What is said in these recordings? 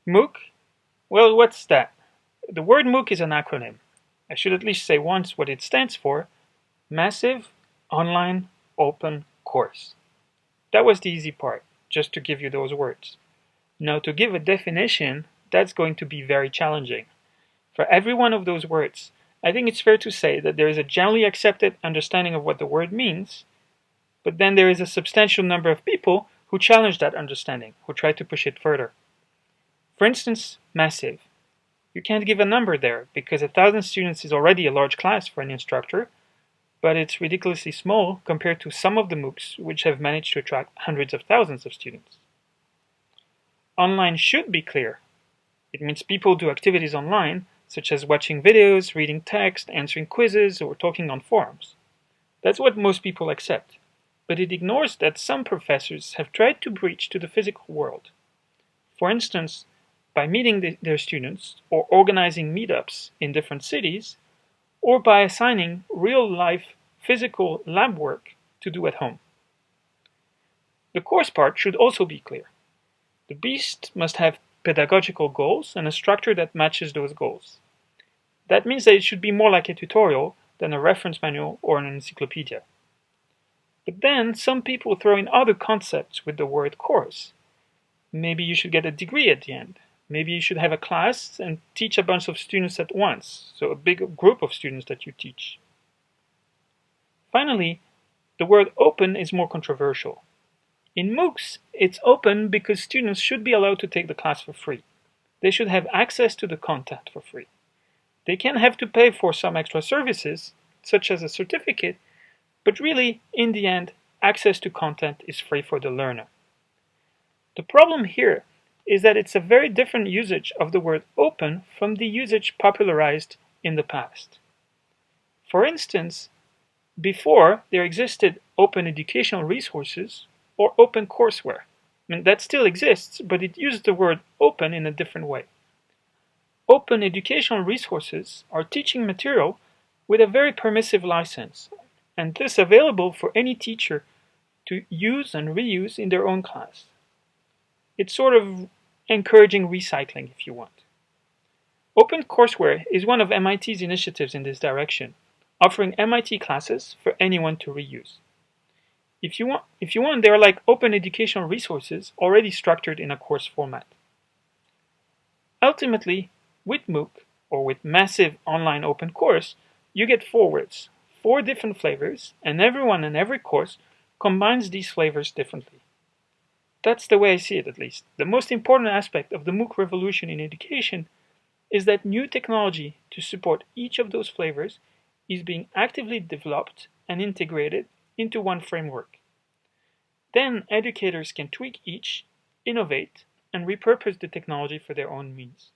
MOOC? Well, what's that? The word MOOC is an acronym. I should at least say once what it stands for: Massive Online Open Course. That was the easy part, just to give you those words. Now, to give a definition, that's going to be very challenging. For every one of those words, I think it's fair to say that there is a generally accepted understanding of what the word means, but then there is a substantial number of people who challenge that understanding, who try to push it further. For instance, massive. You can't give a number there because 1,000 students is already a large class for an instructor, but it's ridiculously small compared to some of the MOOCs which have managed to attract hundreds of thousands of students. Online should be clear. It means people do activities online, such as watching videos, reading text, answering quizzes, or talking on forums. That's what most people accept, but it ignores that some professors have tried to breach to the physical world. For instance, by meeting their students, or organizing meetups in different cities, or by assigning real-life physical lab work to do at home. The course part should also be clear. The beast must have pedagogical goals and a structure that matches those goals. That means that it should be more like a tutorial than a reference manual or an encyclopedia. But then some people throw in other concepts with the word course. Maybe you should get a degree at the end. Maybe you should have a class and teach a bunch of students at once, so a big group of students that you teach. Finally, the word open is more controversial. In MOOCs, it's open because students should be allowed to take the class for free. They should have access to the content for free. They can have to pay for some extra services, such as a certificate, but really, in the end, access to content is free for the learner. The problem here is that it's a very different usage of the word open from the usage popularized in the past. For instance, before there existed open educational resources or open courseware. That still exists, but it used the word open in a different way. Open educational resources are teaching material with a very permissive license, and this available for any teacher to use and reuse in their own class. It's sort of encouraging recycling, if you want. OpenCourseWare is one of MIT's initiatives in this direction, offering MIT classes for anyone to reuse. If you want, they're like open educational resources already structured in a course format. Ultimately, with MOOC, or with Massive Online Open Course, you get 4 words, 4 different flavors, and everyone and every course combines these flavors differently. That's the way I see it, at least. The most important aspect of the MOOC revolution in education is that new technology to support each of those flavors is being actively developed and integrated into one framework. Then educators can tweak each, innovate, and repurpose the technology for their own means.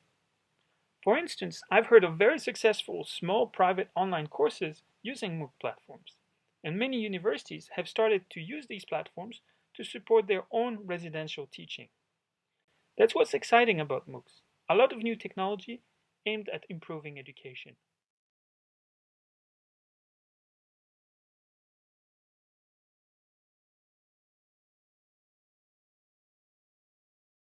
For instance, I've heard of very successful small private online courses using MOOC platforms, and many universities have started to use these platforms to support their own residential teaching. That's what's exciting about MOOCs, a lot of new technology aimed at improving education.